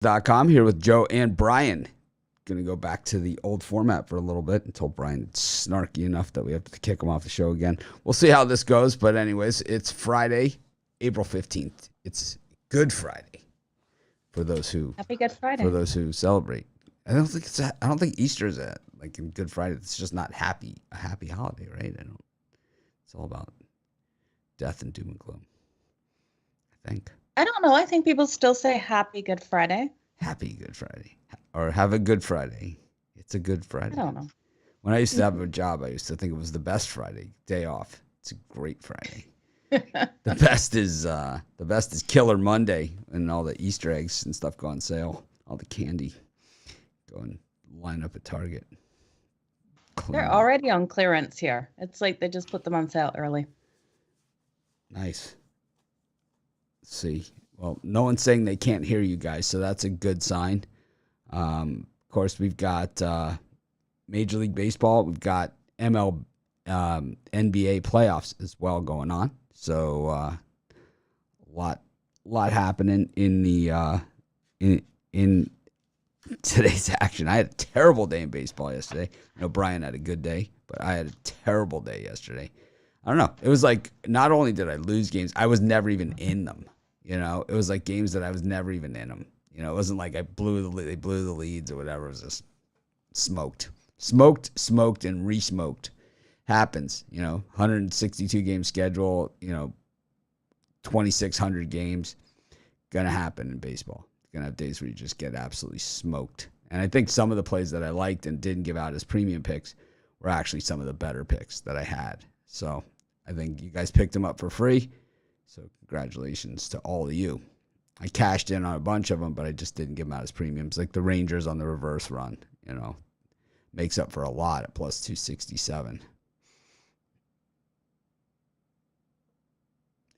Com here with Joe and Brian. Going to go back to the old format for a little bit until Brian's snarky enough that we have to kick him off the show again. We'll see how this goes, but anyways, it's Friday, April 15th. It's Good Friday for those who Happy Good Friday. For those who celebrate. I don't think Easter is like in Good Friday. It's just not a happy holiday, right? It's all about death and doom and gloom, I think. I don't know. I think people still say Happy Good Friday. Happy Good Friday. Or have a good Friday. It's a good Friday. I don't know. When I used to have a job, I used to think it was the best Friday, day off. It's a great Friday. The best is Killer Monday, and all the Easter eggs and stuff go on sale. All the candy go and line up at Target. They're already on clearance here. It's like they just put them on sale early. Nice. Let's see. Well, no one's saying they can't hear you guys, so that's a good sign. Of course, we've got Major League Baseball. We've got NBA playoffs as well going on. So a lot happening in the in today's action. I had a terrible day in baseball yesterday. I know Brian had a good day, but I had a terrible day yesterday. I don't know. It was like not only did I lose games, I was never even in them. It was like games that I was never even in them. It wasn't like they blew the leads or whatever. It was just smoked, and re-smoked. Happens, 162 game schedule, 2,600 games. Gonna happen in baseball. Gonna have days where you just get absolutely smoked. And I think some of the plays that I liked and didn't give out as premium picks were actually some of the better picks that I had. So I think you guys picked them up for free. So congratulations to all of you. I cashed in on a bunch of them, but I just didn't give them out as premiums. Like the Rangers on the reverse run, makes up for a lot at plus 267.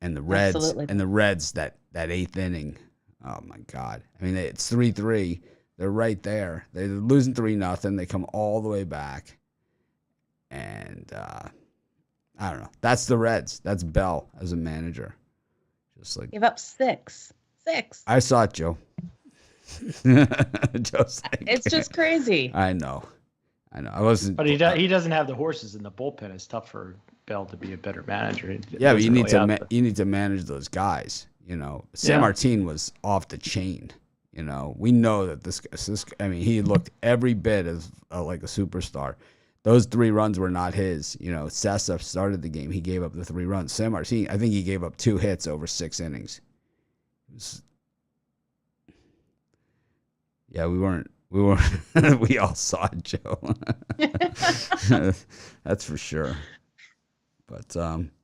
And the Reds, Absolutely. and the Reds, that eighth inning. Oh my God! I mean, it's 3-3. They're right there. They're losing 3-0. They come all the way back, and I don't know. That's the Reds. That's Bell as a manager. Just like Give up six. I saw it, Joe. Joe's like, It's just crazy. I know. I wasn't. But he doesn't have the horses in the bullpen. It's tough for Bell to be a better manager. Yeah, but you need to manage those guys. San Martin was off the chain. We know that this. I mean, he looked every bit as like a superstar. Those 3 runs were not his. Sessa started the game. He gave up the 3 runs. San Martin, I think he gave up 2 hits over 6 innings. Yeah, we weren't. We all saw it, Joe. That's for sure. But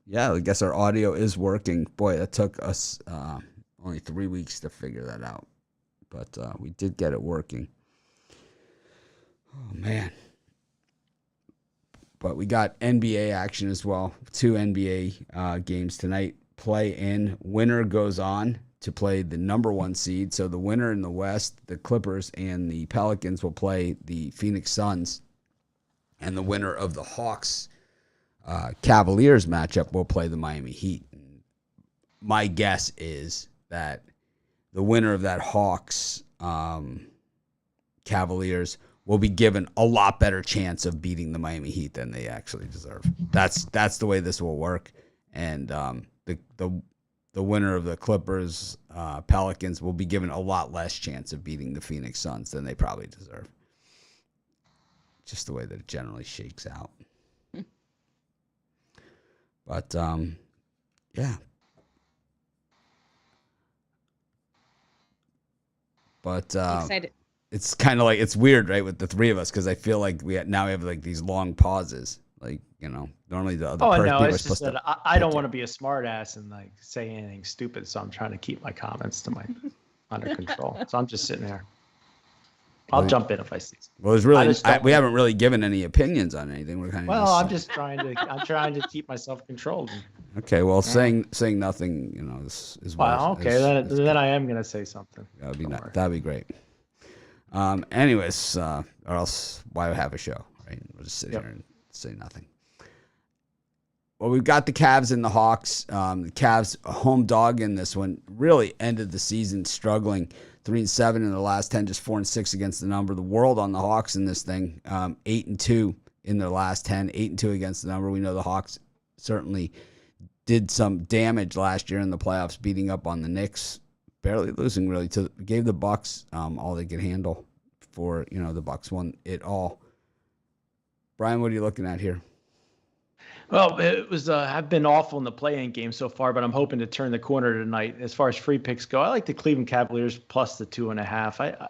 yeah, I guess our audio is working. Boy, that took us only 3 weeks to figure that out. But we did get it working. Oh man. But we got NBA action as well. 2 NBA games tonight. Play in. Winner goes on to play the number 1 seed. So the winner in the West, the Clippers and the Pelicans, will play the Phoenix Suns. And the winner of the Hawks Cavaliers matchup will play the Miami Heat. My guess is that the winner of that Hawks Cavaliers will be given a lot better chance of beating the Miami Heat than they actually deserve. That's the way this will work. And the winner of the Clippers Pelicans will be given a lot less chance of beating the Phoenix Suns than they probably deserve. Just the way that it generally shakes out. But yeah. But Excited. it's kind of like, it's weird, right, with the 3 of us, because I feel like we have like these long pauses. Like, normally the other person. Oh, no, it's just that I don't want to be a smart ass and like say anything stupid, so I'm trying to keep my comments to under control. So I'm just sitting there. I'll jump in if I see something. Well, we haven't really given any opinions on anything. We're kind of I'm trying to keep myself controlled. Okay, well, saying nothing, is well, okay, then I am gonna say something. That'd be great. Anyways, or else why have a show, right? We'll just sit here and say nothing. Well, we've got the Cavs and the Hawks. The Cavs, a home dog in this one, really ended the season struggling. 3-7 in the last 10, just 4-6 against the number. The world on the Hawks in this thing, 8-2 in their last 10, 8-2 against the number. We know the Hawks certainly did some damage last year in the playoffs, beating up on the Knicks, barely losing really. Gave the Bucks all they could handle before the Bucks won it all. Brian, what are you looking at here? Well, it was I've been awful in the play-in game so far, but I'm hoping to turn the corner tonight. As far as free picks go, I like the Cleveland Cavaliers plus the 2.5.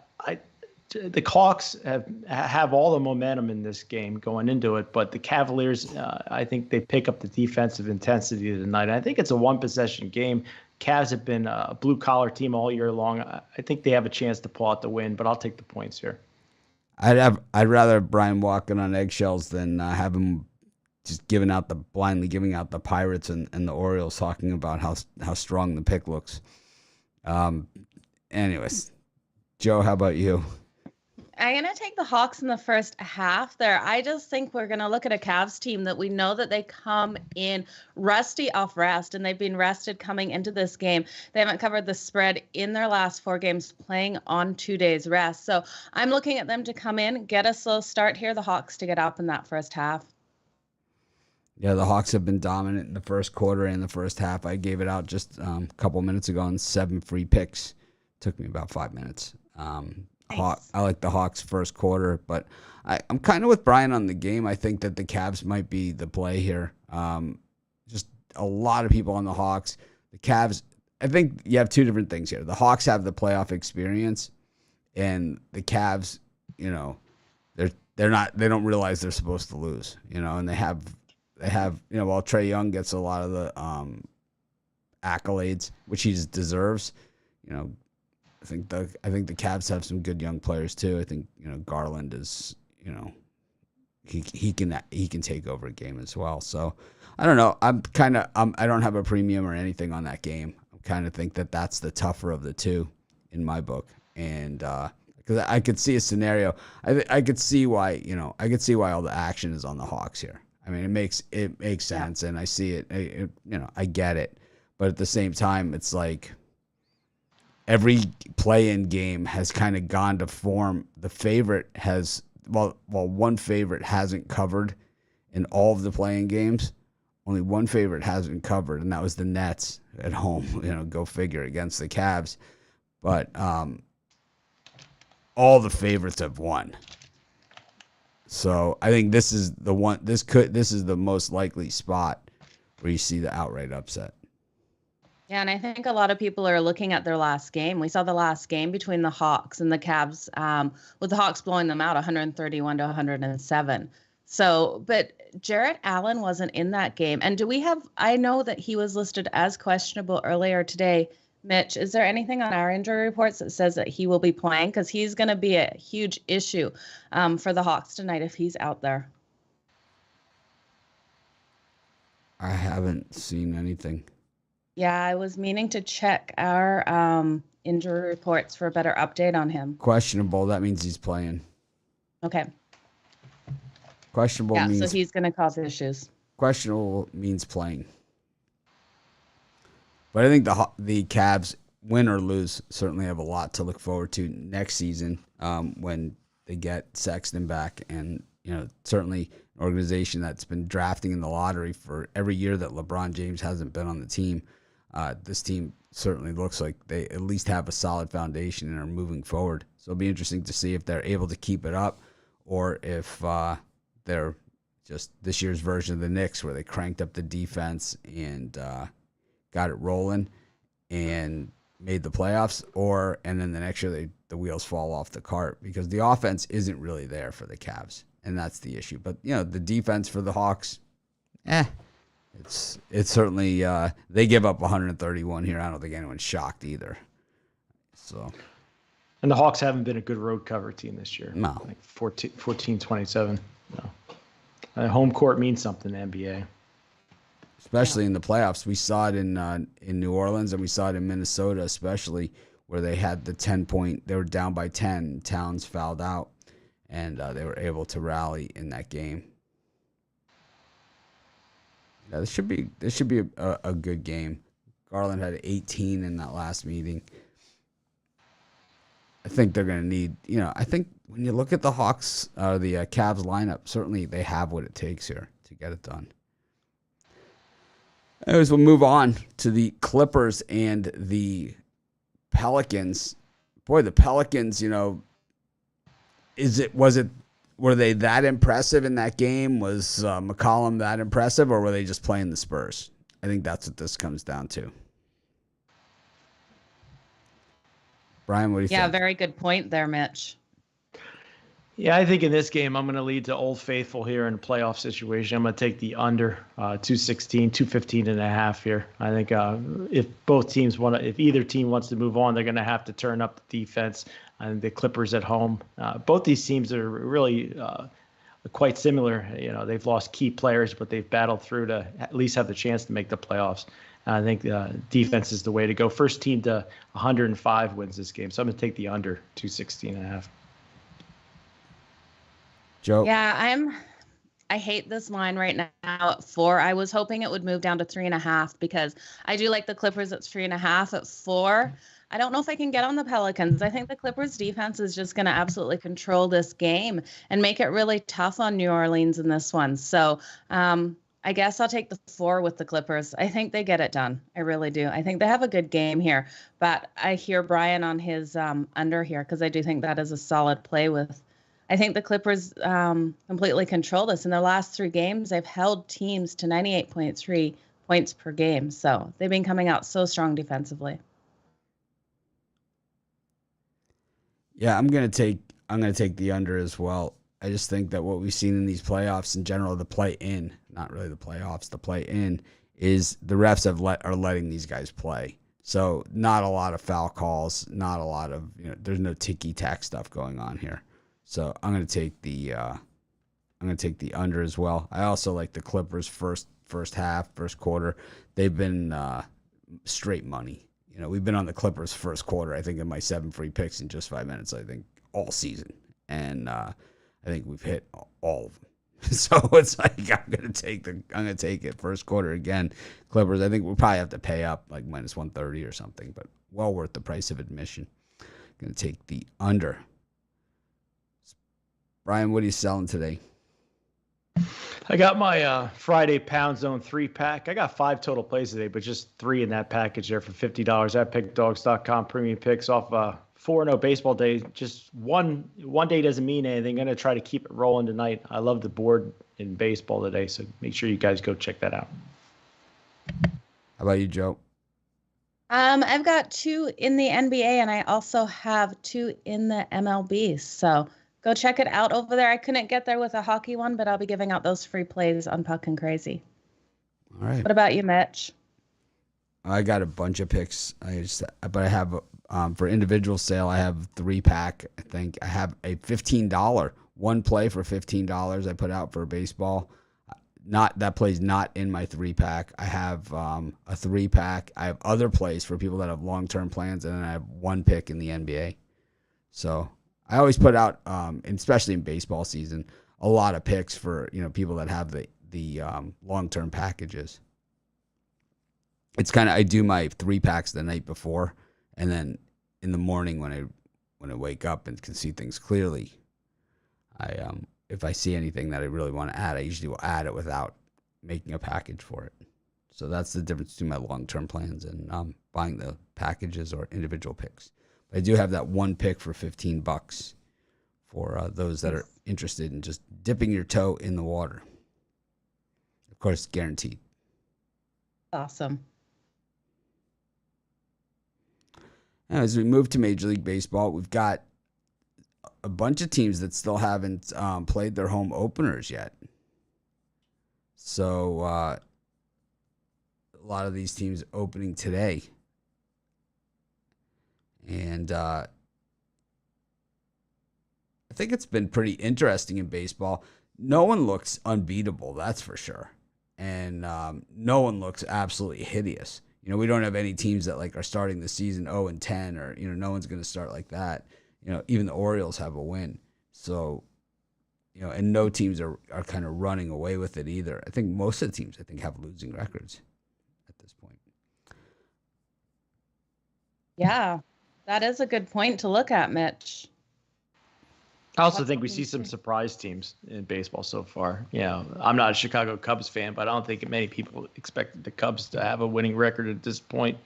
The Hawks have all the momentum in this game going into it, but the Cavaliers, I think they pick up the defensive intensity tonight. And I think it's a one-possession game. Cavs have been a blue-collar team all year long. I think they have a chance to pull out the win, but I'll take the points here. I'd rather have Brian walking on eggshells than have him just blindly giving out the Pirates and the Orioles, talking about how strong the pick looks. Anyways, Joe, how about you? I'm going to take the Hawks in the first half there. I just think we're going to look at a Cavs team that we know that they come in rusty off rest, and they've been rested coming into this game. They haven't covered the spread in their last 4 games, playing on 2 days rest. So I'm looking at them to come in, get a slow start here, the Hawks to get up in that first half. Yeah, the Hawks have been dominant in the first quarter and the first half. I gave it out just a couple minutes ago on 7 free picks. Took me about 5 minutes. Nice. I like the Hawks first quarter, but I'm kind of with Brian on the game. I think that the Cavs might be the play here. Just a lot of people on the Hawks. The Cavs, I think you have 2 different things here. The Hawks have the playoff experience, and the Cavs, they don't realize they're supposed to lose, and they have, while Trae Young gets a lot of the accolades, which he deserves, I think the Cavs have some good young players too. I think Garland is he can take over a game as well. So I don't know. I don't have a premium or anything on that game. I kind of think that that's the tougher of the 2 in my book, and because I could see a scenario. I could see why all the action is on the Hawks here. I mean, it makes sense, and I see it. I get it, but at the same time, it's like every play-in game has kind of gone to form. The favorite has, one favorite hasn't covered in all of the play-in games. Only one favorite hasn't covered, and that was the Nets at home. Go figure, against the Cavs. But all the favorites have won. So I think this is the one. This is the most likely spot where you see the outright upset. Yeah, and I think a lot of people are looking at their last game. We saw the last game between the Hawks and the Cavs, with the Hawks blowing them out 131 to 107. So, but Jarrett Allen wasn't in that game. And I know that he was listed as questionable earlier today. Mitch, is there anything on our injury reports that says that he will be playing? Because he's going to be a huge issue for the Hawks tonight if he's out there. I haven't seen anything. Yeah, I was meaning to check our injury reports for a better update on him. Questionable. That means he's playing. Okay. Questionable means... so he's going to cause issues. Questionable means playing. But I think the Cavs, win or lose, certainly have a lot to look forward to next season when they get Sexton back. And, certainly an organization that's been drafting in the lottery for every year that LeBron James hasn't been on the team. This team certainly looks like they at least have a solid foundation and are moving forward. So it'll be interesting to see if they're able to keep it up, or if they're just this year's version of the Knicks, where they cranked up the defense and got it rolling and made the playoffs, and then the next year the wheels fall off the cart because the offense isn't really there for the Cavs, and that's the issue. But the defense for the Hawks, It's certainly they give up 131 here. I don't think anyone's shocked either. So, and the Hawks haven't been a good road cover team this year. No, like 14-27. No, home court means something in the NBA, especially in the playoffs. We saw it in New Orleans, and we saw it in Minnesota, especially where they had the 10-point. They were down by 10. Towns fouled out, and they were able to rally in that game. Yeah, this should be a good game. Garland had 18 in that last meeting. I think they're going to need, I think when you look at the Hawks, the Cavs lineup, certainly they have what it takes here to get it done. Anyways, we'll move on to the Clippers and the Pelicans. Boy, the Pelicans, were they that impressive in that game? Was McCollum that impressive, or were they just playing the Spurs? I think that's what this comes down to. Brian, what do you think? Yeah, very good point there, Mitch. Yeah, I think in this game, I'm going to lead to Old Faithful here in a playoff situation. I'm going to take the under 216, 215 and a half here. I think if either team wants to move on, they're going to have to turn up the defense. And the Clippers at home, both these teams are really quite similar. They've lost key players, but they've battled through to at least have the chance to make the playoffs. And I think defense is the way to go. First team to 105 wins this game. So I'm going to take the under 216 and a half. Joe? Yeah, I hate this line right now at 4. I was hoping it would move down to 3.5 because I do like the Clippers at 3.5. At 4, I don't know if I can get on the Pelicans. I think the Clippers defense is just going to absolutely control this game and make it really tough on New Orleans in this one. So I guess I'll take the 4 with the Clippers. I think they get it done. I really do. I think they have a good game here, but I hear Brian on his under here because I do think that is a solid play with. I think the Clippers completely control this. In their last 3 games, they've held teams to 98.3 points per game. So they've been coming out so strong defensively. Yeah, I'm gonna take the under as well. I just think that what we've seen in these playoffs in general, the play-in, not really the playoffs, the play-in, is the refs are letting these guys play. So not a lot of foul calls, not a lot of there's no ticky-tack stuff going on here. So I'm gonna take the under as well. I also like the Clippers first half, first quarter. They've been straight money. We've been on the Clippers first quarter, I think, in my 7 free picks in just 5 minutes, I think, all season. And I think we've hit all of them. So it's like I'm gonna take it first quarter again. Clippers, I think we'll probably have to pay up like minus 130 or something, but well worth the price of admission. Gonna take the under. Brian, what are you selling today? I got my Friday Pound Zone 3-pack. I got 5 total plays today, but just 3 in that package there for $50 at pickdogs.com. Premium picks off 4-0 baseball day. Just one day doesn't mean anything. Going to try to keep it rolling tonight. I love the board in baseball today, so make sure you guys go check that out. How about you, Joe? I've got 2 in the NBA, and I also have 2 in the MLB. So go check it out over there. I couldn't get there with a hockey one, but I'll be giving out those free plays on Puck and Crazy. All right. What about you, Mitch? I got a bunch of picks. But I have for individual sale, I have 3-pack. I think I have a $15 one play for $15. I put out for baseball. That play's not in my 3-pack. I have a 3-pack. I have other plays for people that have long-term plans, and then I have 1 pick in the NBA. So I always put out, especially in baseball season, a lot of picks for people that have the long-term packages. It's kind of, I do my 3-packs the night before, and then in the morning when I wake up and can see things clearly, if I see anything that I really want to add, I usually will add it without making a package for it. So that's the difference between my long-term plans and buying the packages or individual picks. I do have that 1 pick for $15 for those that are interested in just dipping your toe in the water. Of course, guaranteed. Awesome. Now, as we move to Major League Baseball, we've got a bunch of teams that still haven't played their home openers yet. So a lot of these teams opening today. And I think it's been pretty interesting in baseball. No one looks unbeatable, that's for sure. And no one looks absolutely hideous. We don't have any teams that are starting the season 0-10, or no one's going to start like that. Even the Orioles have a win. So, and no teams are kind of running away with it either. I think most of the teams have losing records at this point. Yeah. That is a good point to look at, Mitch. I also think we see some surprise teams in baseball so far. I'm not a Chicago Cubs fan, but I don't think many people expected the Cubs to have a winning record at this point.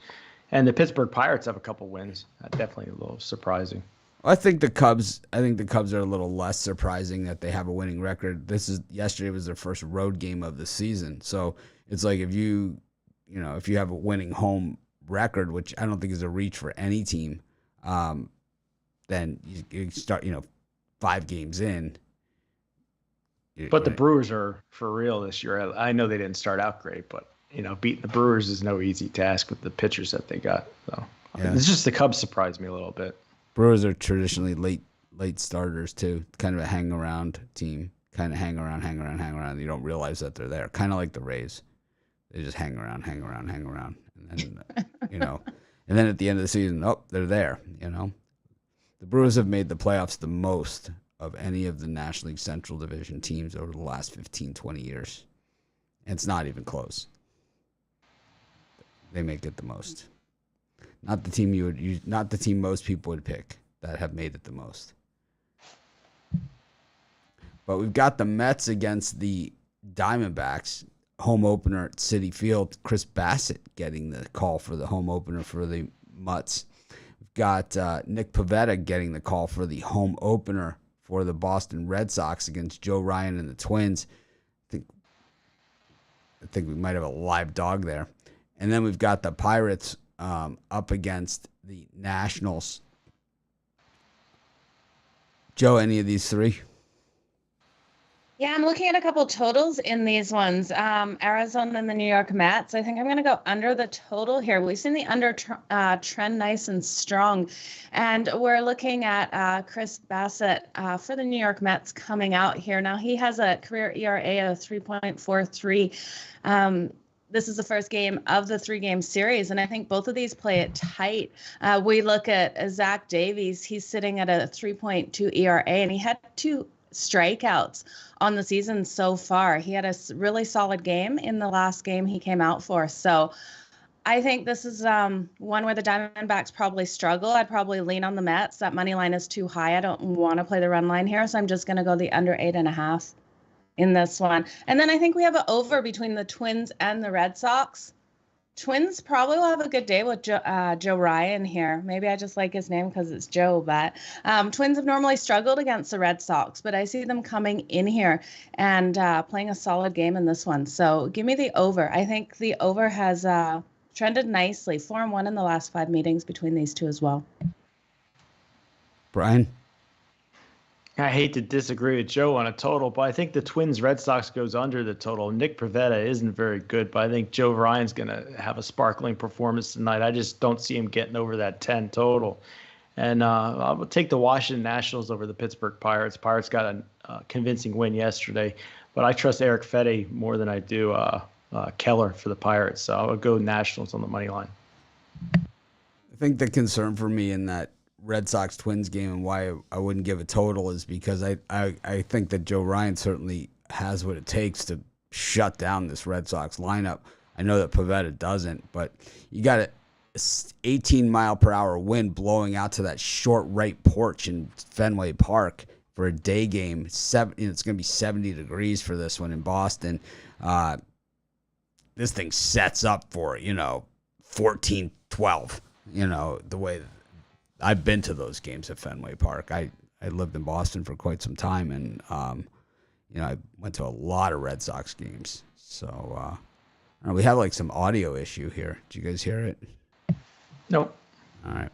And the Pittsburgh Pirates have a couple wins. Definitely a little surprising. I think the Cubs are a little less surprising that they have a winning record. Yesterday was their first road game of the season. So it's like if you have a winning home record, which I don't think is a reach for any team, then you start, 5 games in. But the Brewers are for real this year. I know they didn't start out great, but beating the Brewers is no easy task with the pitchers that they got. So it's just the Cubs surprised me a little bit. Brewers are traditionally late starters too. Kind of a hang around team. Kind of hang around. You don't realize that they're there. Kind of like the Rays. They just hang around, and then and then at the end of the season, they're there. The Brewers have made the playoffs the most of any of the National League Central Division teams over the last 15, 20 years. And it's not even close. They make it the most. Not the team not the team most people would pick that have made it the most. But we've got the Mets against the Diamondbacks. Home opener at Citi Field. Chris Bassett getting the call for the home opener for the Mets. We've got Nick Pivetta getting the call for the home opener for the Boston Red Sox against Joe Ryan and the Twins. I think we might have a live dog there. And then we've got the Pirates up against the Nationals. Joe, any of these three? Yeah, I'm looking at a couple totals in these ones. Arizona and the New York Mets. I think I'm going to go under the total here. We've seen the under trend nice and strong. And we're looking at Chris Bassett for the New York Mets coming out here. Now, he has a career ERA of 3.43. This is the first game of the 3-game series, and I think both of these play it tight. We look at Zach Davies. He's sitting at a 3.2 ERA, and he had 2 strikeouts on the season so far. He had a really solid game in the last game he came out for. So I think this is one where the Diamondbacks probably struggle. I'd probably lean on the Mets. That money line is too high. I don't want to play the run line here, so I'm just going to go the under 8.5 in this one. And then I think we have an over between the Twins and the Red Sox. Twins probably will have a good day with Joe Ryan here. Maybe I just like his name because it's Joe, but Twins have normally struggled against the Red Sox, but I see them coming in here and playing a solid game in this one. So give me the over. I think the over has trended nicely. 4-1 in the last 5 meetings between these two as well. Brian? I hate to disagree with Joe on a total, but I think the Twins Red Sox goes under the total. Nick Pivetta isn't very good, but I think Joe Ryan's going to have a sparkling performance tonight. I just don't see him getting over that 10 total. And I will take the Washington Nationals over the Pittsburgh Pirates. Pirates got a convincing win yesterday, but I trust Eric Fedde more than I do Keller for the Pirates. So I'll go Nationals on the money line. I think the concern for me in that Red Sox Twins game and why I wouldn't give a total is because I think that Joe Ryan certainly has what it takes to shut down this Red Sox lineup. I know that Pivetta doesn't, but you got an 18-mile-per-hour wind blowing out to that short right porch in Fenway Park for a day game. It's going to be 70 degrees for this one in Boston. This thing sets up for 14-12. The way that I've been to those games at Fenway Park. I lived in Boston for quite some time, and I went to a lot of Red Sox games. So we have like some audio issue here. Did you guys hear it? Nope. All right.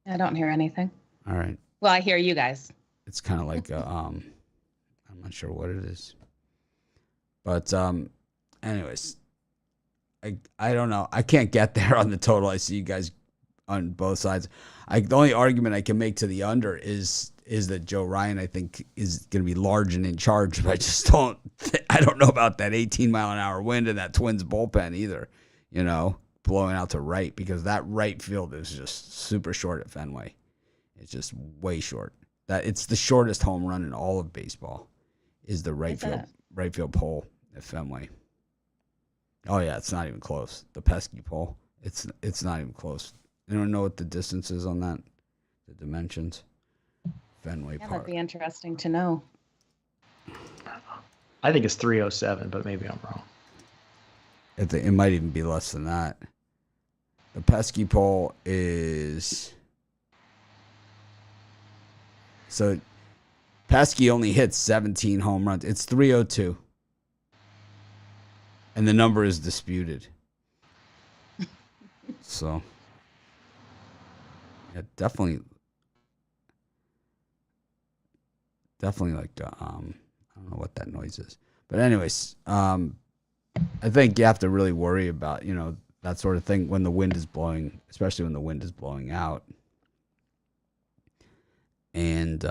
I don't hear anything. All right. Well, I hear you guys. It's kind of like I'm not sure what it is, but anyways, I don't know. I can't get there on the total. I see you guys on both sides. The only argument I can make to the under is that Joe Ryan, I think, is going to be large and in charge. But I don't know about that 18-mile-an-hour wind in that Twins bullpen either, blowing out to right, because that right field is just super short at Fenway. It's just way short. It's the shortest home run in all of baseball is the right field pole at Fenway. Oh yeah, it's not even close. The pesky pole. It's not even close. Anyone know what the distance is on that? The dimensions? Fenway Yeah, Park. that'd be interesting to know. I think it's 307, but maybe I'm wrong. It might even be less than that. The pesky pole is... So, Pesky only hits 17 home runs. It's 302. And the number is disputed. So, yeah, definitely like the, I don't know what that noise is. But anyways, I think you have to really worry about, that sort of thing when the wind is blowing, especially when the wind is blowing out. And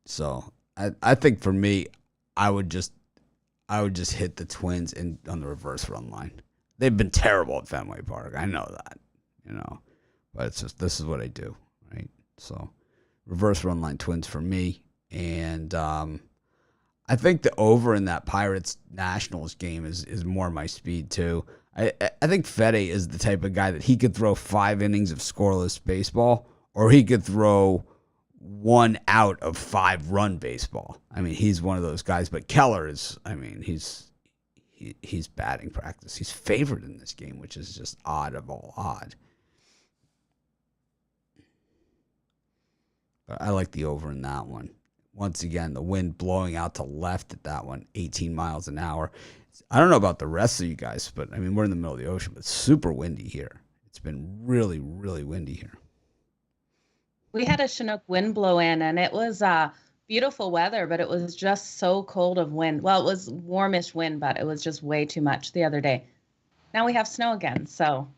so I think for me, I would just hit the Twins on the reverse run line. They've been terrible at Fenway Park. I know that, but it's just, this is what I do, right? So reverse run line Twins for me. And I think the over in that Pirates Nationals game is more my speed too. I think Fede is the type of guy that he could throw 5 innings of scoreless baseball, or he could throw 1 out of 5 run baseball. I mean, he's one of those guys. But Keller is, I mean, he's batting practice. He's favored in this game, which is just odd of all odd. But I like the over in that one. Once again, the wind blowing out to left at that one, 18 miles an hour. I don't know about the rest of you guys, but I mean, we're in the middle of the ocean, but it's super windy here. It's been really, really windy here. We had a Chinook wind blow in, and it was beautiful weather, but it was just so cold of wind. Well, it was warmish wind, but it was just way too much the other day. Now we have snow again, so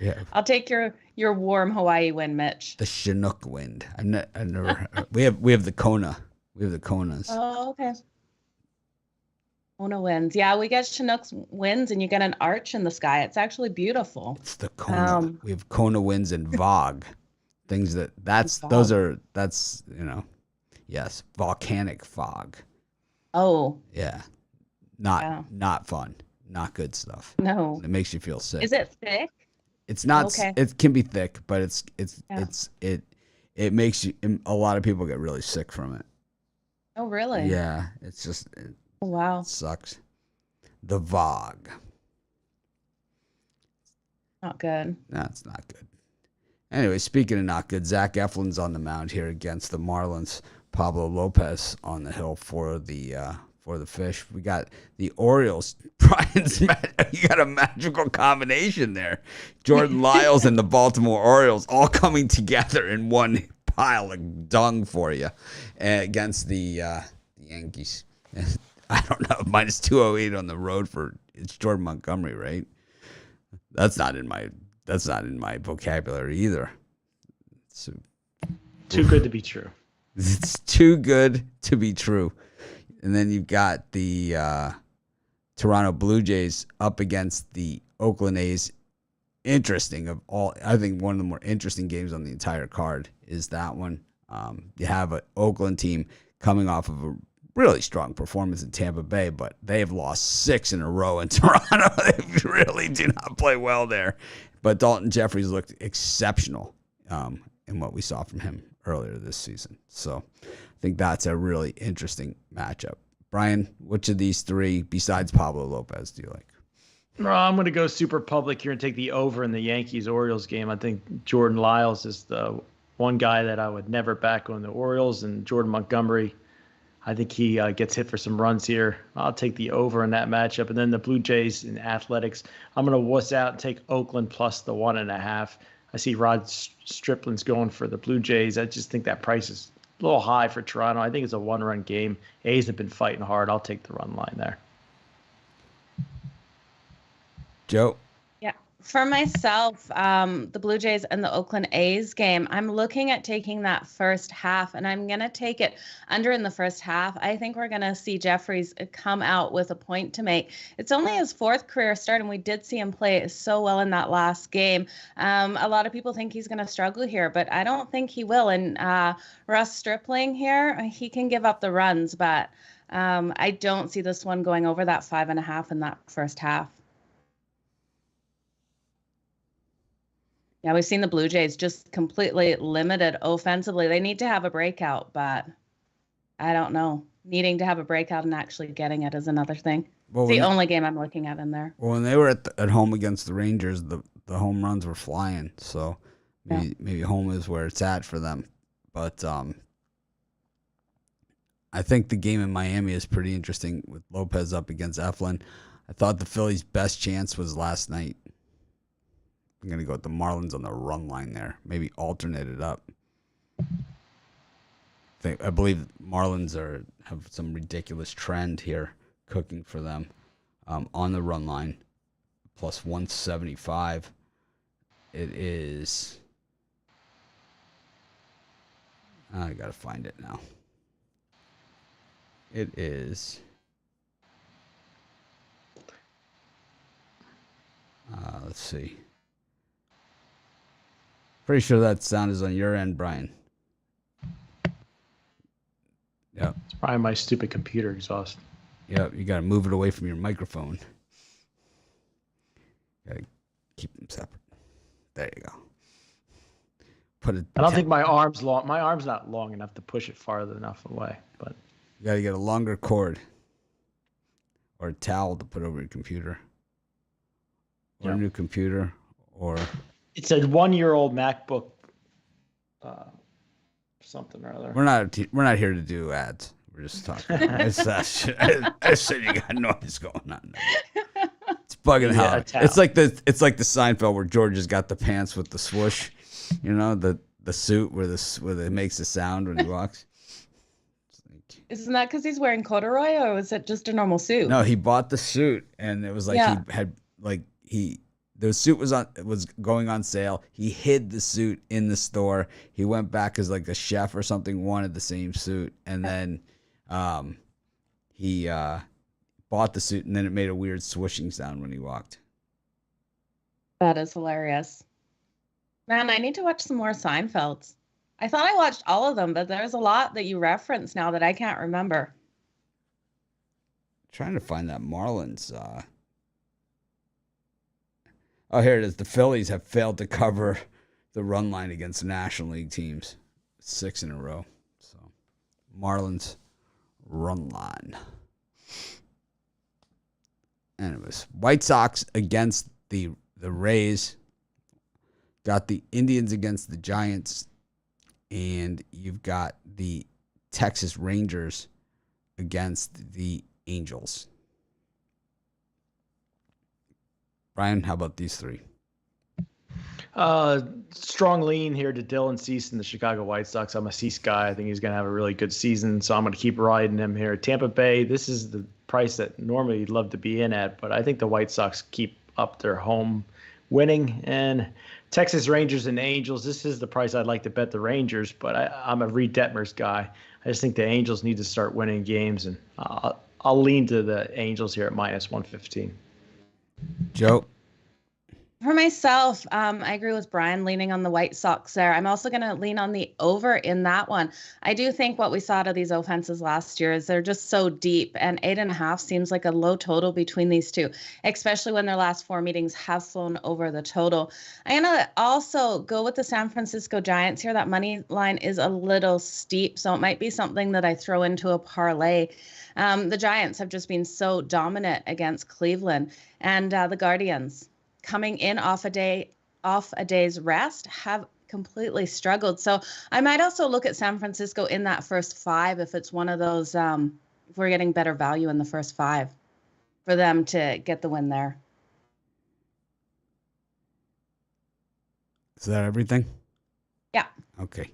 yeah, I'll take your warm Hawaii wind, Mitch. The Chinook wind. I've never. we have the Kona. We have the Konas. Oh, okay. Kona winds. Yeah, we get Chinook winds, and you get an arch in the sky. It's actually beautiful. It's the Kona. We have Kona winds and Vog. Things that's yes, volcanic fog. Oh. Yeah. Not fun. Not good stuff. No. It makes you feel sick. Is it thick? It's not. Okay. It can be thick, but it makes you. A lot of people get really sick from it. Oh, really? Yeah. It's just. Oh, wow. It sucks. The Vog. Not good. No, it's not good. Anyway, speaking of not good, Zach Eflin's on the mound here against the Marlins. Pablo Lopez on the hill for the Fish. We got the Orioles. Brian's you got a magical combination there. Jordan Lyles and the Baltimore Orioles all coming together in one pile of dung for you against the Yankees. I don't know, minus 208 on the road it's Jordan Montgomery, right? That's not in my vocabulary either. It's too good to be true. It's too good to be true. And then you've got the Toronto Blue Jays up against the Oakland A's. Interesting of all, I think one of the more interesting games on the entire card is that one. You have an Oakland team coming off of a really strong performance in Tampa Bay, but they have lost 6 in a row in Toronto. They really do not play well there. But Dalton Jeffries looked exceptional in what we saw from him earlier this season. So I think that's a really interesting matchup. Brian, which of these 3, besides Pablo Lopez, do you like? No, I'm going to go super public here and take the over in the Yankees-Orioles game. I think Jordan Lyles is the one guy that I would never back on the Orioles, and Jordan Montgomery, I think he gets hit for some runs here. I'll take the over in that matchup. And then the Blue Jays in Athletics, I'm going to wuss out and take Oakland plus the 1.5. I see Rod Stripling's going for the Blue Jays. I just think that price is a little high for Toronto. I think it's a 1-run game. A's have been fighting hard. I'll take the run line there. Joe? Yeah. For myself, the Blue Jays and the Oakland A's game, I'm looking at taking that first half, and I'm going to take it under in the first half. I think we're going to see Jeffries come out with a point to make. It's only his 4th career start, and we did see him play so well in that last game. A lot of people think he's going to struggle here, but I don't think he will. And Russ Stripling here, he can give up the runs, but I don't see this one going over that 5.5 in that first half. Yeah, we've seen the Blue Jays just completely limited offensively. They need to have a breakout, but I don't know. Needing to have a breakout and actually getting it is another thing. Well, It's the only game I'm looking at in there. Well, when they were at home against the Rangers, the home runs were flying. So maybe home is where it's at for them. But I think the game in Miami is pretty interesting with Lopez up against Eflin. I thought the Phillies' best chance was last night. I'm going to go with the Marlins on the run line there. Maybe alternate it up. I believe Marlins have some ridiculous trend here cooking for them on the run line. Plus 175. It is... I got to find it now. It is... let's see. Pretty sure that sound is on your end, Brian. Yep. It's probably my stupid computer exhaust. Yep, you got to move it away from your microphone. Got to keep them separate. There you go. I don't think my arm's long. My arm's not long enough to push it farther enough away. But you got to get a longer cord or a towel to put over your computer, or a new computer, or it's a 1-year-old MacBook, something or other. We're not here to do ads. We're just talking. I said you got noise going on there. It's bugging out. It's like the Seinfeld where George has got the pants with the swoosh, the suit where it makes a sound when he walks. Isn't that because he's wearing corduroy, or was it just a normal suit? No, he bought the suit, and it was like he had the suit was going on sale. He hid the suit in the store. He went back as like a chef or something, wanted the same suit, and then he bought the suit, and then it made a weird swooshing sound when he walked. That is hilarious. Man, I need to watch some more Seinfelds. I thought I watched all of them, but there's a lot that you reference now that I can't remember. Trying to find that Marlins. Oh, here it is. The Phillies have failed to cover the run line against National League teams 6 in a row. So, Marlins run line. And it was White Sox against the Rays. Got the Indians against the Giants. And you've got the Texas Rangers against the Angels. Brian, how about these three? Strong lean here to Dylan Cease and the Chicago White Sox. I'm a Cease guy. I think he's going to have a really good season, so I'm going to keep riding him here. Tampa Bay, this is the price that normally you'd love to be in at, but I think the White Sox keep up their home winning. And Texas Rangers and Angels, this is the price I'd like to bet the Rangers, but I'm a Reed Detmers guy. I just think the Angels need to start winning games, and I'll lean to the Angels here at minus 115. Joe? For myself, I agree with Brian leaning on the White Sox there. I'm also going to lean on the over in that one. I do think what we saw out of these offenses last year is they're just so deep, and 8.5 seems like a low total between these two, especially when their last 4 meetings have flown over the total. I'm going to also go with the San Francisco Giants here. That money line is a little steep, so it might be something that I throw into a parlay. The Giants have just been so dominant against Cleveland, and the Guardians, coming in off a day's rest, have completely struggled. So I might also look at San Francisco in that first 5 if it's one of those, if we're getting better value in the first 5 for them to get the win there. Is that everything? Yeah. Okay.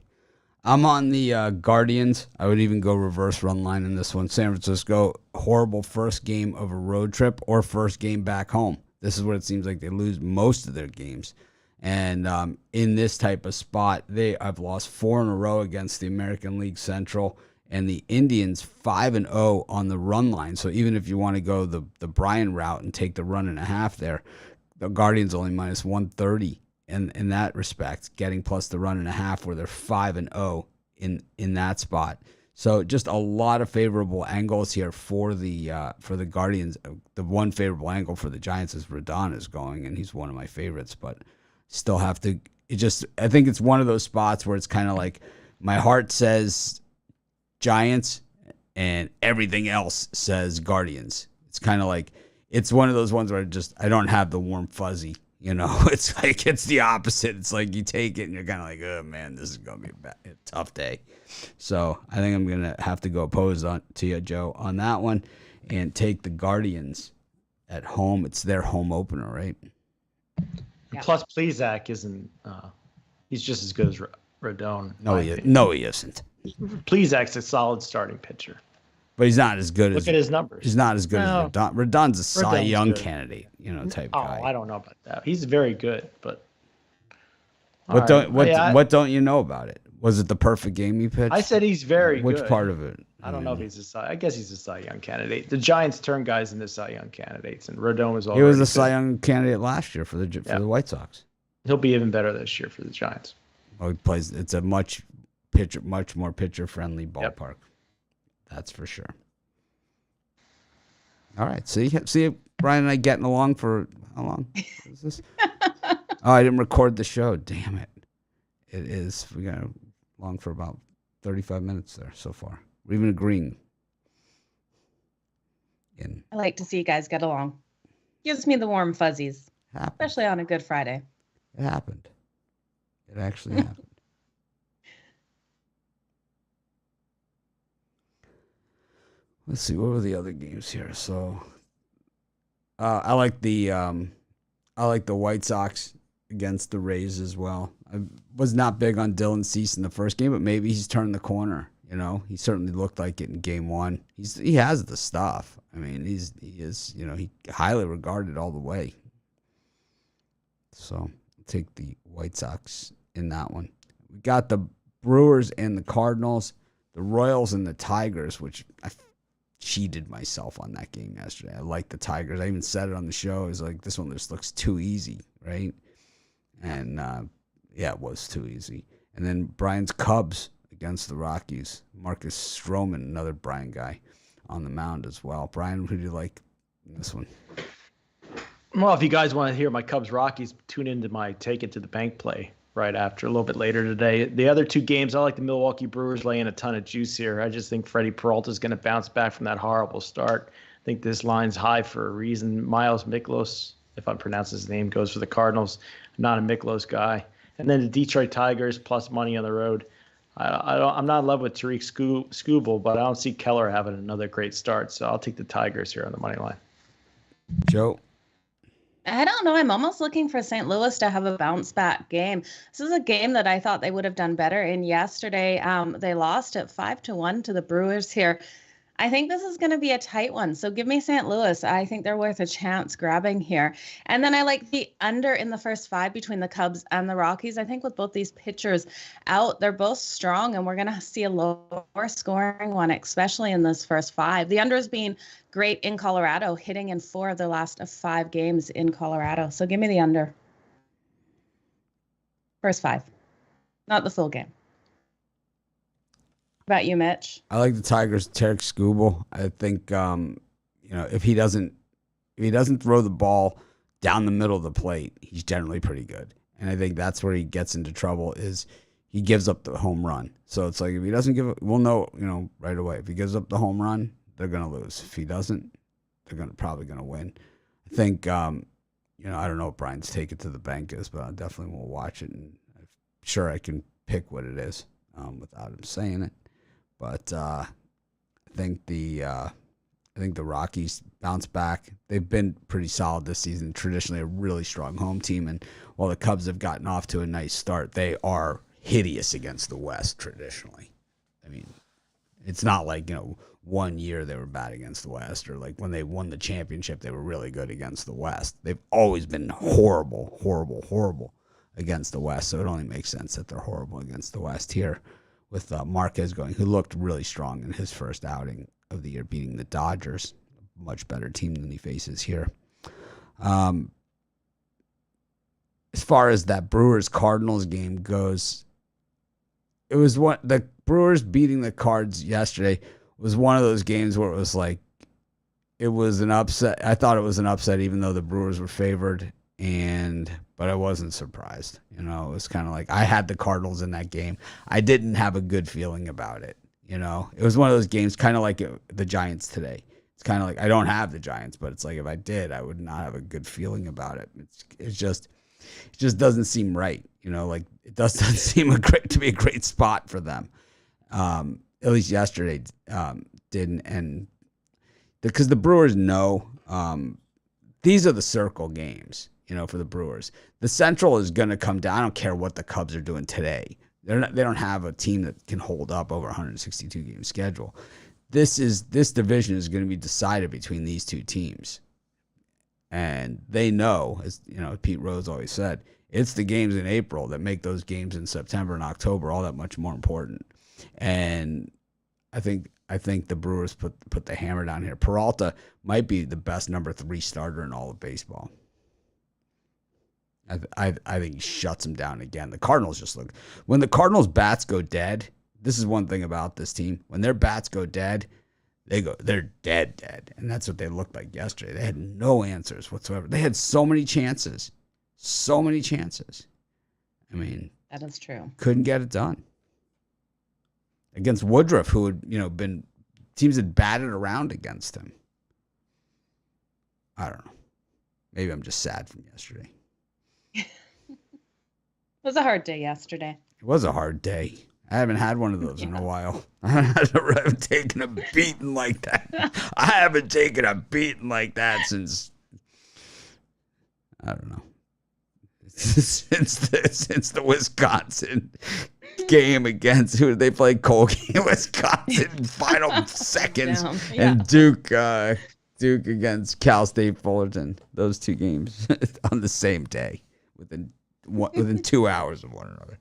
I'm on the Guardians. I would even go reverse run line in this one. San Francisco, horrible first game of a road trip or first game back home. This is what it seems like they lose most of their games. And in this type of spot, I've lost 4 in a row against the American League Central and the Indians 5-0 on the run line. So even if you want to go the Brian route and take the 1.5 there, the Guardians only minus 130 in that respect, getting plus the 1.5 where they're 5-0 in that spot. So just a lot of favorable angles here for the Guardians. The one favorable angle for the Giants is Rodon is going, and he's one of my favorites. But still have to I think it's one of those spots where it's kind of like my heart says Giants and everything else says Guardians. It's kind of like, it's one of those ones where I don't have the warm fuzzy, it's like, it's the opposite. It's like you take it and you're kind of like, oh man, this is going to be a tough day. So I think I'm going to have to go opposed to you, Joe, on that one and take the Guardians at home. It's their home opener, right? Yeah. Plus, Plesac isn't, he's just as good as Rodon. No, he isn't. Plesac's a solid starting pitcher. But he's not as good Look at his numbers. He's not as good as Rodon. Rodon's a Cy Young good. candidate, type guy. guy. I don't know about that. He's very good, but what don't you know about it? Was it the perfect game he pitched? I said he's very good. Which part of it? I don't know if he's a Cy. I guess he's a Cy Young candidate. The Giants turn guys into Cy Young candidates, and Rodon was already. He was a Cy Young candidate last year for the White Sox. He'll be even better this year for the Giants. Well, he plays. It's a much more pitcher friendly ballpark. Yep. That's for sure. All right. See, Brian and I getting along for how long is this? Oh, I didn't record the show. Damn it. It is. We got along for about 35 minutes there so far. We're even agreeing. I like to see you guys get along. Gives me the warm fuzzies, especially on a Good Friday. It happened. It actually happened. Let's see, what were the other games here? So, I like the White Sox against the Rays as well. I was not big on Dylan Cease in the first game, but maybe he's turned the corner. He certainly looked like it in game one. He has the stuff. I mean, he is he highly regarded all the way. So I'll take the White Sox in that one. We got the Brewers and the Cardinals, the Royals and the Tigers, which I cheated myself on that game yesterday. I like the Tigers. I even said it on the show. It was like, this one just looks too easy, right? And it was too easy. And then Brian's Cubs against the Rockies. Marcus Stroman, another Brian guy, on the mound as well. Brian, who do you like in this one? Well, if you guys want to hear my Cubs Rockies, tune into my Take It to the Bank play right after, a little bit later today. The other two games, I like the Milwaukee Brewers laying a ton of juice here. I just think Freddie Peralta is going to bounce back from that horrible start. I think this line's high for a reason. Miles Miklos, if I pronounce his name, goes for the Cardinals. I'm not a Miklos guy. And then the Detroit Tigers plus money on the road. I'm not in love with Tariq Skubal, but I don't see Keller having another great start. So I'll take the Tigers here on the money line. Joe? I don't know. I'm almost looking for St. Louis to have a bounce back game. This is a game that I thought they would have done better in yesterday. They lost at 5-1 to the Brewers here. I think this is going to be a tight one. So give me St. Louis. I think they're worth a chance grabbing here. And then I like the under in the first 5 between the Cubs and the Rockies. I think with both these pitchers out, they're both strong, and we're going to see a lower scoring one, especially in this first 5. The under has been great in Colorado, hitting in 4 of the last 5 games in Colorado. So give me the under. First 5, not the full game. About you, Mitch? I like the Tigers' Tariq Skubal. I think if he doesn't throw the ball down the middle of the plate, he's generally pretty good. And I think that's where he gets into trouble, is he gives up the home run. So it's like, if he doesn't give it, we'll know right away. If he gives up the home run, they're gonna lose. If he doesn't, they're probably gonna win. I think I don't know what Brian's Take It to the Bank is, but I definitely will watch it, and I'm sure I can pick what it is without him saying it. But I think the Rockies bounce back. They've been pretty solid this season. Traditionally, a really strong home team, and while the Cubs have gotten off to a nice start, they are hideous against the West traditionally. I mean, it's not like 1 year they were bad against the West, or like when they won the championship, they were really good against the West. They've always been horrible against the West. So it only makes sense that they're horrible against the West here, with Marquez who looked really strong in his first outing of the year, beating the Dodgers, a much better team than he faces here. As far as that Brewers-Cardinals game goes, it was the Brewers beating the Cards yesterday was one of those games where it was like, it was an upset. I thought it was an upset, even though the Brewers were favored, but I wasn't surprised. You know, it was kind of like I had the Cardinals in that game. I didn't have a good feeling about it. You know, it was one of those games kind of like the Giants today. It's kind of like I don't have the Giants, but it's like if I did, I would not have a good feeling about it. It just doesn't seem right. You know, like it doesn't seem to be a great spot for them. At least yesterday didn't, and because the Brewers know these are the circle games. You know, for the Brewers, the Central is going to come down. I don't care what the Cubs are doing today. They don't have a team that can hold up over 162 game schedule. This division is going to be decided between these two teams, and they know, as you know, Pete Rose always said, it's the games in April that make those games in September and October all that much more important. And I think the Brewers put the hammer down here. Peralta might be the best number 3 starter in all of baseball. I think he shuts them down again. The Cardinals just look, when the Cardinals bats go dead, this is one thing about this team. When their bats go dead, they're dead. And that's what they looked like yesterday. They had no answers whatsoever. They had so many chances. I mean, That is true. Couldn't get it done. Against Woodruff, who had, you know, been, teams had batted around against him. I don't know. Maybe I'm just sad from yesterday. It was a hard day yesterday. It was a hard day. I haven't had one of those in a while. I haven't taken a beating like that. I haven't taken a beating like that since, I don't know, since the Wisconsin game against, who did they play? Colgate, Wisconsin, final seconds, and Duke against Cal State Fullerton. Those 2 games on the same day within 2 hours of one another.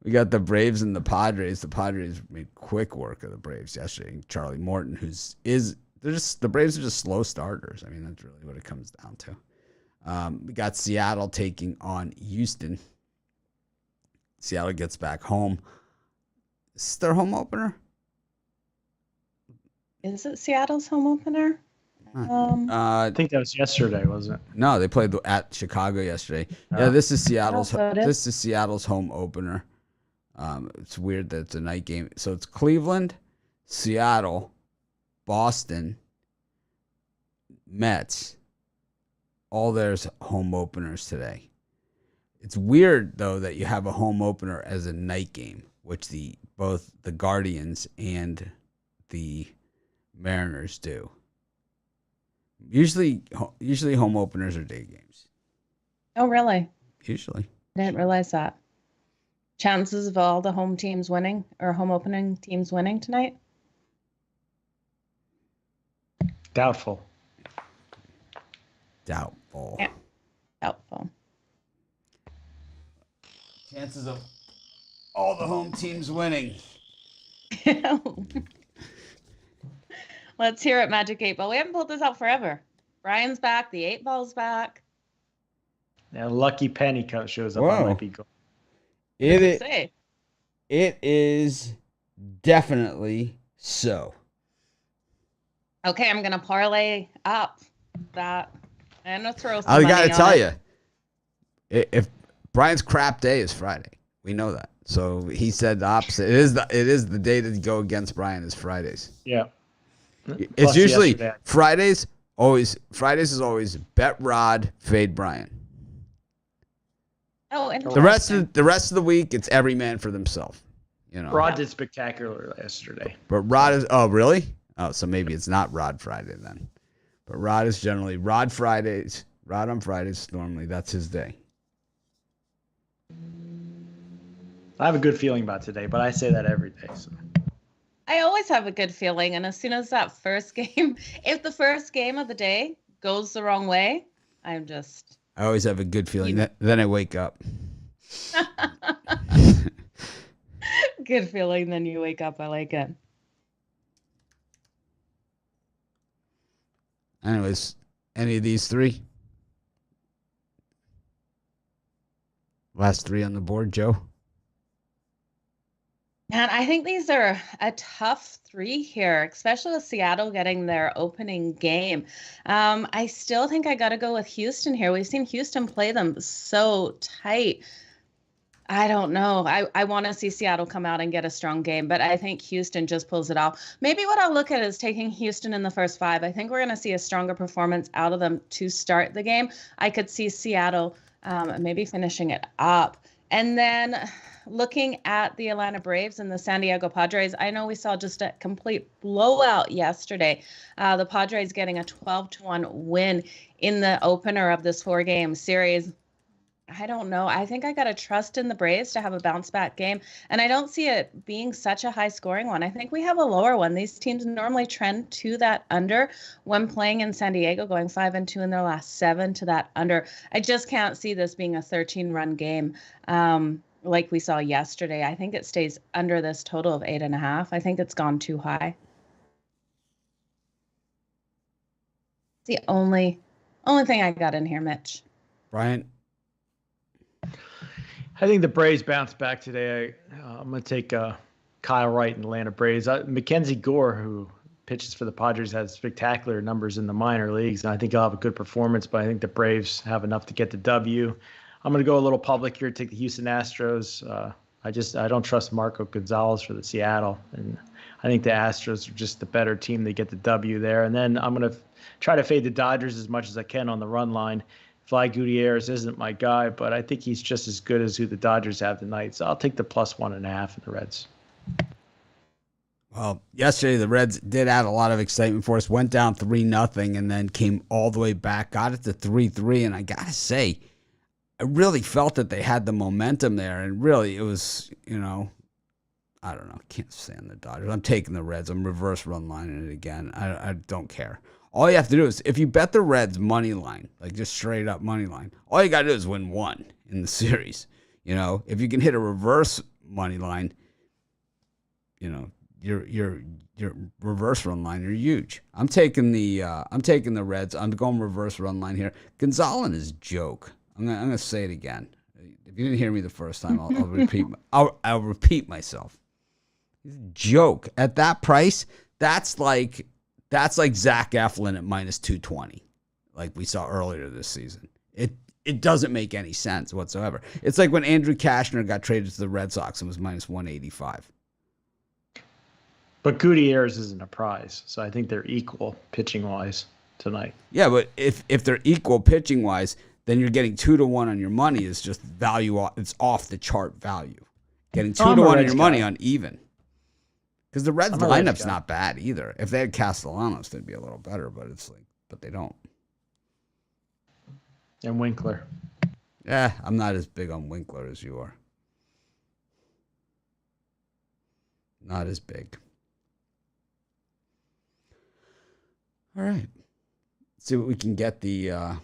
We got the Braves and the Padres. The Padres made quick work of the Braves yesterday. Charlie Morton, the Braves are just slow starters. I mean, that's really what it comes down to. We got Seattle taking on Houston. Seattle gets back home. Is this their home opener? Is it Seattle's home opener? I think that was yesterday, wasn't it? No, they played at Chicago yesterday. Yeah, this is Seattle's home opener. It's weird that it's a night game. So it's Cleveland, Seattle, Boston, Mets. All there's home openers today. It's weird though that you have a home opener as a night game, which both the Guardians and the Mariners do. Usually home openers are day games. Oh, really? Usually. I didn't realize that. Chances of all the home teams winning or home opening teams winning tonight? Doubtful. Yeah, doubtful. Chances of all the home teams winning. Let's hear it, Magic 8 Ball. We haven't pulled this out forever. Brian's back. The 8 Ball's back. Yeah, Lucky Penny shows up. Whoa. I might be going. It is definitely so. Okay, I'm going to parlay up that. I'm going to throw some I money got to on tell it. you, if Brian's crap day is Friday, we know that. So he said the opposite. It is the day to go against Brian is Fridays. Yeah. It's Plus usually yesterday. Fridays is always bet Rod, fade Brian. Oh, The rest of the week, it's every man for themselves. You know. Rod did spectacular yesterday. But Rod is really? Oh, so maybe it's not Rod Friday then. But Rod is generally Rod Fridays. Rod on Fridays normally that's his day. I have a good feeling about today, but I say that every day. So. I always have a good feeling, and as soon as that first game, if the first game of the day goes the wrong way, I always have a good feeling. Then I wake up. Good feeling, then you wake up. I like it. Anyways, any of these 3? Last 3 on the board, Joe? And I think these are a tough three here, especially with Seattle getting their opening game. I still think I got to go with Houston here. We've seen Houston play them so tight. I don't know. I want to see Seattle come out and get a strong game, but I think Houston just pulls it off. Maybe what I'll look at is taking Houston in the first five. I think we're going to see a stronger performance out of them to start the game. I could see Seattle maybe finishing it up. And then looking at the Atlanta Braves and the San Diego Padres, I know we saw just a complete blowout yesterday. The Padres getting a 12-1 win in the opener of this 4-game series. I don't know. I think I got to trust in the Braves to have a bounce back game. And I don't see it being such a high scoring one. I think we have a lower one. These teams normally trend to that under when playing in San Diego, going 5-2 in their last 7 to that under. I just can't see this being a 13-run game like we saw yesterday. I think it stays under this total of 8.5. I think it's gone too high. It's the only thing I got in here, Mitch. Brian? I think the Braves bounce back today. I'm going to take Kyle Wright and Atlanta Braves. Mackenzie Gore, who pitches for the Padres, has spectacular numbers in the minor leagues, and I think he'll have a good performance, but I think the Braves have enough to get the W. I'm going to go a little public here, take the Houston Astros. I don't trust Marco Gonzalez for the Seattle, and I think the Astros are just the better team. They get the W there. And then I'm going to try to fade the Dodgers as much as I can on the run line. Fly Gutierrez isn't my guy, but I think he's just as good as who the Dodgers have tonight. So I'll take the +1.5 in the Reds. Well, yesterday the Reds did add a lot of excitement for us. Went down 3-0 and then came all the way back, got it to 3-3. And I got to say, I really felt that they had the momentum there. And really, it was, I don't know. Can't stand the Dodgers. I'm taking the Reds. I'm reverse run lining it again. I don't care. All you have to do is, if you bet the Reds money line, like just straight up money line, all you got to do is win one in the series. If you can hit a reverse money line, your reverse run line, you're huge. I'm taking the Reds. I'm going reverse run line here. Gonzalez is a joke. I'm gonna say it again. If you didn't hear me the first time, I'll repeat. I'll repeat myself. He's a joke at that price. That's like Zach Eflin at -220, like we saw earlier this season. It doesn't make any sense whatsoever. It's like when Andrew Kashner got traded to the Red Sox and was -185. But Gutierrez isn't a prize, so I think they're equal pitching-wise tonight. Yeah, but if they're equal pitching-wise, then you're getting 2-1 on your money is just value. It's off the chart value. Getting 2-1 on your money on even. Because the Reds lineup's not bad either. If they had Castellanos, they'd be a little better, but they don't. And Winkler. Yeah, I'm not as big on Winkler as you are. Not as big. All right. Let's see what we can get the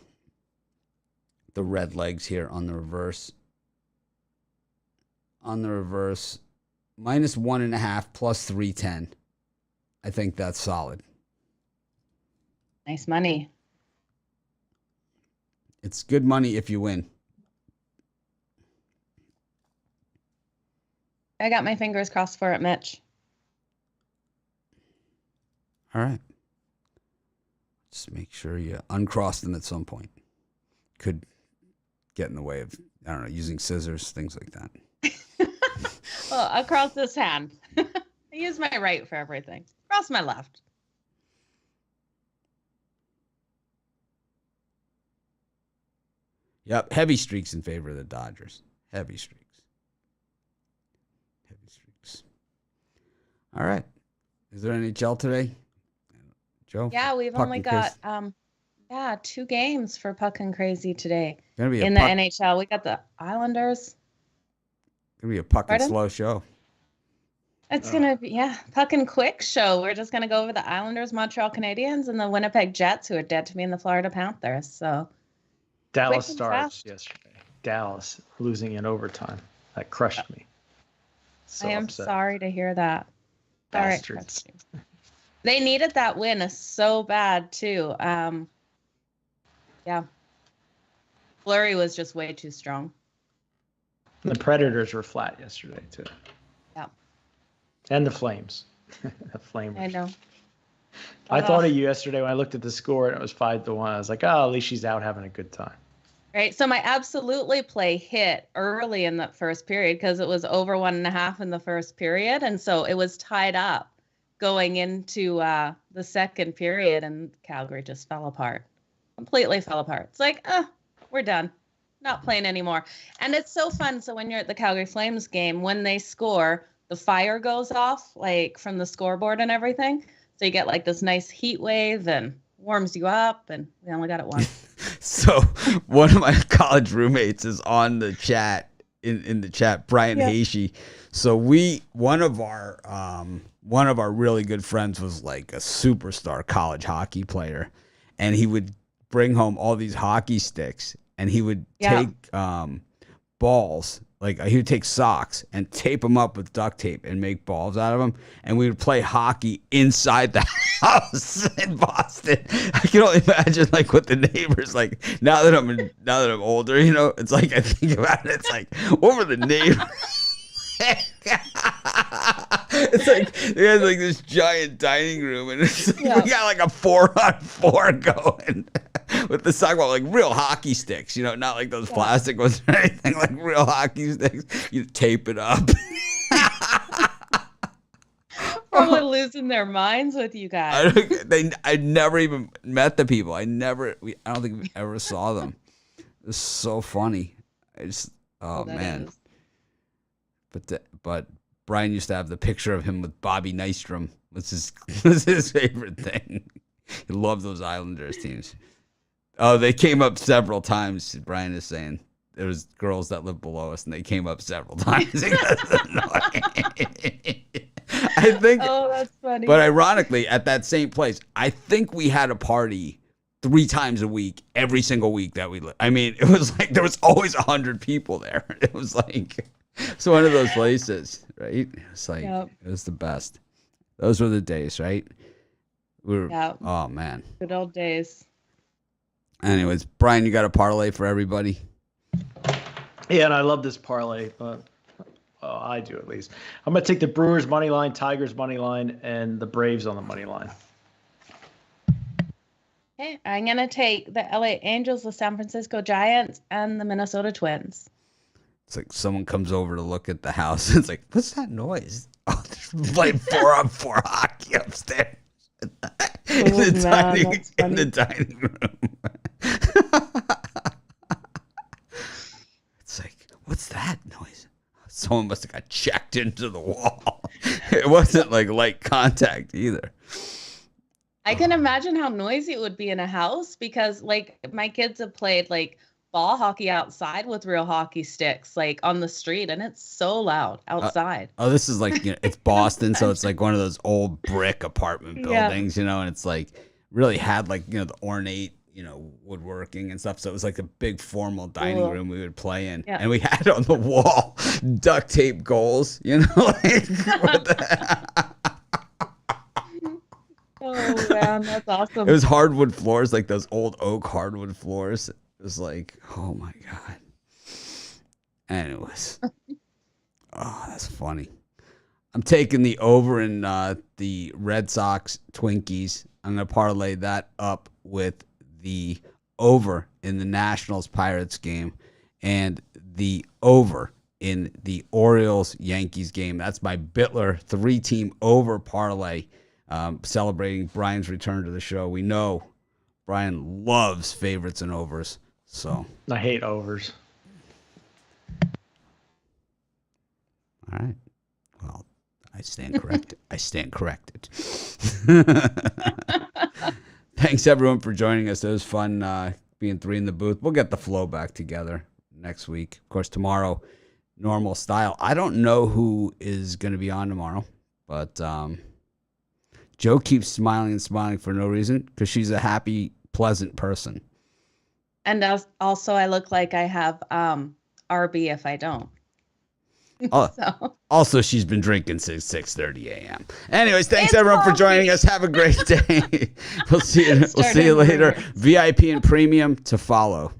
red legs here on the reverse. On the reverse. -1.5 +310. I think that's solid. Nice money. It's good money if you win. I got my fingers crossed for it, Mitch. All right. Just make sure you uncross them at some point. Could get in the way of, I don't know, using scissors, things like that. Well, across this hand. I use my right for everything. Cross my left. Yep, heavy streaks in favor of the Dodgers. Heavy streaks. Heavy streaks. All right. Is there NHL today? Joe? Yeah, we've only got 2 games for Puck and Crazy today. Gonna be in the NHL. We got the Islanders. Gonna be a Puck and slow show. It's gonna be Puck and quick show. We're just gonna go over the Islanders, Montreal Canadiens, and the Winnipeg Jets, who are dead to me, in the Florida Panthers. So Dallas Stars yesterday. Dallas losing in overtime. That crushed me. So I am upset. sorry to hear that. Bastards. They needed that win so bad too. Yeah. Fleury was just way too strong. The Predators were flat yesterday too. Yeah. And the Flames. The Flames. I know. I thought of you yesterday when I looked at the score and it was 5-1. I was like, oh, at least she's out having a good time. Right. So my absolutely play hit early in that first period because it was over 1.5 in the first period. And so it was tied up going into the second period, and Calgary just fell apart. Completely fell apart. It's like, we're done. Not playing anymore. And it's so fun. So when you're at the Calgary Flames game, when they score, the fire goes off like from the scoreboard and everything. So you get like this nice heat wave and warms you up, and we only got it once. So one of my college roommates is on the chat in the chat, Brian Hasey. So one of our really good friends was like a superstar college hockey player, and he would bring home all these hockey sticks, and he would take balls. Like he would take socks and tape them up with duct tape and make balls out of them. And we would play hockey inside the house in Boston. I can only imagine like what the neighbors like now that I'm older, you know, it's like I think about it, it's like, what were the neighbors? It's like they had like this giant dining room, and it's like, we got like a 4-on-4 going with the soccer ball, like real hockey sticks, you know, not like those plastic ones or anything, like real hockey sticks. You tape it up. Probably losing their minds with you guys. I never even met the people. I don't think we ever saw them. It's so funny. Man. Is. But Brian used to have the picture of him with Bobby Nystrom. Was his favorite thing. He loved those Islanders teams. Oh, they came up several times. Brian is saying there was girls that lived below us, and they came up several times. I think. Oh, that's funny. But ironically, at that same place, I think we had a party 3 times a week, every single week that we lived. I mean, it was like there was always 100 people there. It was like. It's one of those places, right? It's like It was the best. Those were the days, right? Oh man, good old days. Anyways, Brian, you got a parlay for everybody? Yeah, and I love this parlay, but I do at least. I'm gonna take the Brewers money line, Tigers money line, and the Braves on the money line. Okay, I'm gonna take the LA Angels, the San Francisco Giants, and the Minnesota Twins. It's like someone comes over to look at the house. It's like, what's that noise? Oh, they're playing 4-on-4 hockey upstairs in the dining room. It's like, what's that noise? Someone must have got checked into the wall. It wasn't like light contact either. I can imagine how noisy it would be in a house because, like, my kids have played like ball hockey outside with real hockey sticks, like on the street, and it's so loud outside. This is like, you know, it's Boston, so it's like one of those old brick apartment buildings, you know, and it's like really had like, you know, the ornate, you know, woodworking and stuff. So it was like a big formal dining room we would play in, and we had on the wall duct tape goals, you know, like what the Oh man, that's awesome. It was hardwood floors, like those old oak hardwood floors. It was like, oh my God. Anyways. Oh, that's funny. I'm taking the over in the Red Sox Twinkies. I'm going to parlay that up with the over in the Nationals Pirates game and the over in the Orioles Yankees game. That's my Bitler 3-team over parlay, celebrating Brian's return to the show. We know Brian loves favorites and overs. So I hate overs. All right. Well, I stand corrected. I stand corrected. Thanks everyone for joining us. It was fun being 3 in the booth. We'll get the flow back together next week. Of course, tomorrow, normal style. I don't know who is going to be on tomorrow, but Joe keeps smiling and smiling for no reason because she's a happy, pleasant person. And also, I look like I have RB if I don't. Also, she's been drinking since 6:30 a.m. Anyways, thanks everyone for joining us. Have a great day. We'll see you later. VIP and premium to follow.